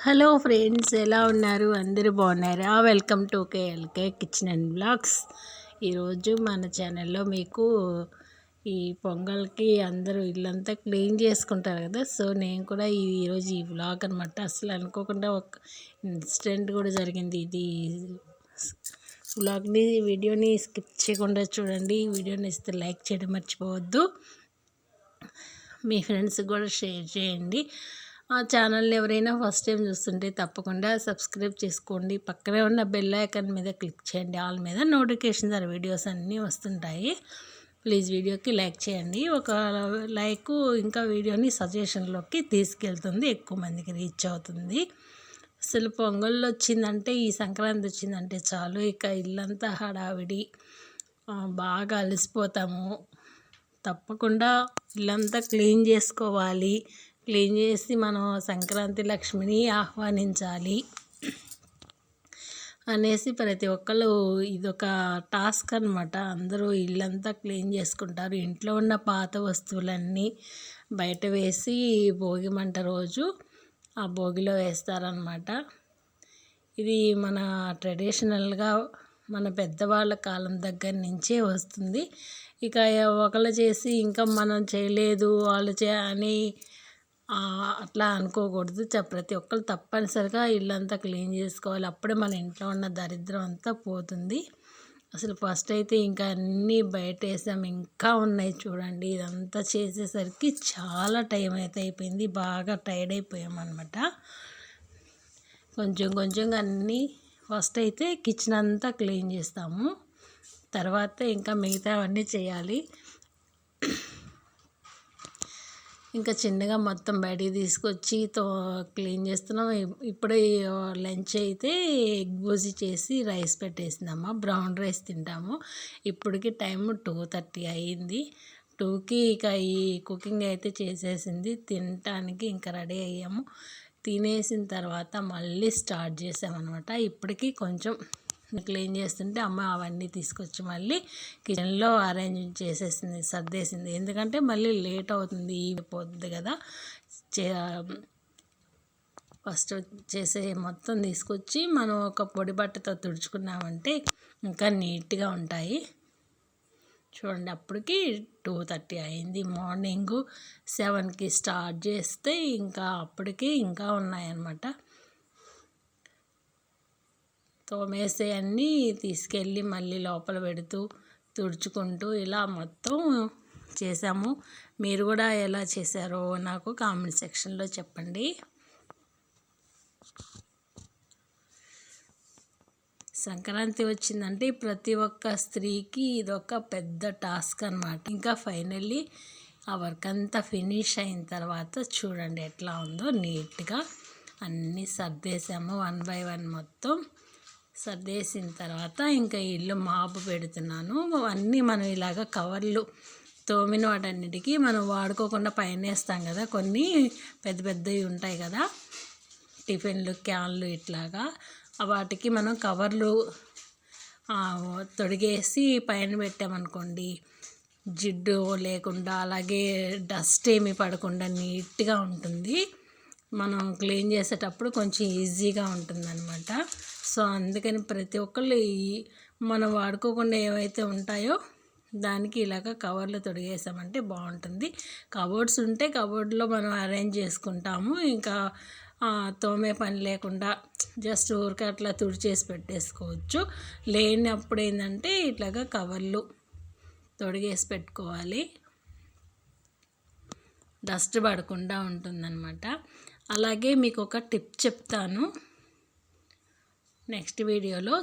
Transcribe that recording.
Hello friends, ఎలా ఉన్నారు? అందరూ బాగున్నారా? Welcome to KLK kitchen and blogs. ఈరోజు మన ఛానల్లో మీకు ఈ పొంగల్కి అందరూ ఇల్లంతా క్లీన్ చేసుకుంటారు కదా. సో నేను కూడా ఈరోజు ఈ వ్లాగ్ అనమాట. అసలు అనుకోకుండా ఒక ఇన్సిడెంట్ కూడా జరిగింది. ఇది వ్లాగ్ని వీడియోని స్కిప్ చేయకుండా చూడండి. వీడియోని ఇస్తే లైక్ చేయడం మర్చిపోవద్దు. మీ ఫ్రెండ్స్కి కూడా షేర్ చేయండి. ఆ ఛానల్ని ఎవరైనా ఫస్ట్ టైం చూస్తుంటే తప్పకుండా సబ్స్క్రైబ్ చేసుకోండి. పక్కనే ఉన్న బెల్ ఐకాన్ మీద క్లిక్ చేయండి. ఆల్ మీద నోటిఫికేషన్స్ వీడియోస్ అన్నీ వస్తుంటాయి. ప్లీజ్ వీడియోకి లైక్ చేయండి. ఒక లైక్ ఇంకా వీడియోని సజెషన్లోకి తీసుకెళ్తుంది, ఎక్కువ మందికి రీచ్ అవుతుంది. అసలు పొంగల్ వచ్చిందంటే, ఈ సంక్రాంతి వచ్చిందంటే చాలు, ఇక ఇల్లంతా హడావిడి, బాగా అలసిపోతాము. తప్పకుండా ఇల్లంతా క్లీన్ చేసుకోవాలి. క్లీన్ చేసి మనం సంక్రాంతి లక్ష్మిని ఆహ్వానించాలి అనేసి ప్రతి ఒక్కళ్ళు ఇదొక టాస్క్ అనమాట. అందరూ ఇల్లంతా క్లీన్ చేసుకుంటారు. ఇంట్లో ఉన్న పాత వస్తువులన్నీ బయట వేసి భోగి మంట రోజు ఆ భోగిలో వేస్తారనమాట. ఇది మన ట్రెడిషనల్గా మన పెద్దవాళ్ళ కాలం దగ్గర నుంచే వస్తుంది. ఇక ఒకళ్ళు చేసి ఇంకా మనం చేయలేదు వాళ్ళు అని అట్లా అనుకోకూడదు. ప్రతి ఒక్కరు తప్పనిసరిగా ఇల్లంతా క్లీన్ చేసుకోవాలి. అప్పుడే మన ఇంట్లో ఉన్న దరిద్రం అంతా పోతుంది. అసలు ఫస్ట్ అయితే ఇంకా అన్నీ బయట వేసాము, ఇంకా ఉన్నాయి చూడండి. ఇదంతా చేసేసరికి చాలా టైం అయితే అయిపోయింది. బాగా టైర్డ్ అయిపోయామన్నమాట. కొంచెం కొంచెంగా అన్నీ ఫస్ట్ అయితే కిచెన్ అంతా క్లీన్ చేస్తాము. తర్వాత ఇంకా మిగతావన్నీ చేయాలి. ఇంకా చిన్నగా మొత్తం బయటికి తీసుకొచ్చి క్లీన్ చేస్తున్నాం. ఇప్పుడే లంచ్ అయితే ఎగ్ బుజీ చేసి రైస్ పెట్టేసిందమ్మ. బ్రౌన్ రైస్ తింటాము. ఇప్పటికి టైం 2:30 అయ్యింది. 2కి ఇక ఈ కుకింగ్ అయితే చేసేసింది. తినటానికి ఇంకా రెడీ అయ్యాము. తినేసిన తర్వాత మళ్ళీ స్టార్ట్ చేసామన్నమాట. ఇప్పటికి కొంచెం క్లీన్ చేస్తుంటే అమ్మ అవన్నీ తీసుకొచ్చి మళ్ళీ కిచెన్లో అరేంజ్ చేసేసింది, సర్దేసింది. ఎందుకంటే మళ్ళీ లేట్ అవుతుంది, పోతుంది కదా. ఫస్ట్ చేసే మొత్తం తీసుకొచ్చి మనం ఒక పొడి బట్టతో తుడుచుకున్నామంటే ఇంకా నీట్గా ఉంటాయి. చూడండి, అప్పటికి 2:30 అయింది. మార్నింగ్ 7కి స్టార్ట్ చేస్తే ఇంకా అప్పటికి ఇంకా ఉన్నాయన్నమాట. తోమేసే అన్నీ తీసుకెళ్ళి మళ్ళీ లోపల పెడుతూ తుడుచుకుంటూ ఇలా మొత్తం చేసాము. మీరు కూడా ఎలా చేశారో నాకు కామెంట్ సెక్షన్లో చెప్పండి. సంక్రాంతి వచ్చిందంటే ప్రతి ఒక్క స్త్రీకి ఇదొక పెద్ద టాస్క్ అనమాట. ఇంకా ఫైనల్లీ ఆ వర్క్ అంతా ఫినిష్ అయిన తర్వాత చూడండి ఎట్లా ఉందో. నీట్గా అన్నీ సర్దేశాము. 1 by 1 మొత్తం సర్దేసిన తర్వాత ఇంకా ఇల్లు మాపు పెడుతున్నాను. అన్నీ మనం ఇలాగ కవర్లు తోమిన వాటన్నిటికీ మనం వాడుకోకుండా పైన వేస్తాం కదా. కొన్ని పెద్ద పెద్దవి ఉంటాయి కదా, టిఫిన్లు క్యాన్లు, ఇట్లాగా వాటికి మనం కవర్లు తొడిగేసి పైన పెట్టామనుకోండి, జిడ్డు లేకుండా అలాగే డస్ట్ ఏమి పడకుండా నీట్గా ఉంటుంది. మనం క్లీన్ చేసేటప్పుడు కొంచెం ఈజీగా ఉంటుందన్నమాట. సో అందుకని ప్రతి ఒక్కళ్ళు మనం వాడుకోకుండా ఏవైతే ఉంటాయో దానికి ఇలాగ కవర్లు తొడిగేసామంటే బాగుంటుంది. కబోర్డ్స్ ఉంటే కబోర్డ్లో మనం అరేంజ్ చేసుకుంటాము. ఇంకా తోమే పని లేకుండా జస్ట్ ఊరికే అట్లా తుడిచేసి పెట్టేసుకోవచ్చు. లేనప్పుడు ఏంటంటే ఇట్లాగా కవర్లు తొడిగేసి పెట్టుకోవాలి, డస్ట్ పడకుండా ఉంటుందన్నమాట. అలాగే మీకు ఒక టిప్ చెప్తాను, నెక్స్ట్ వీడియోలో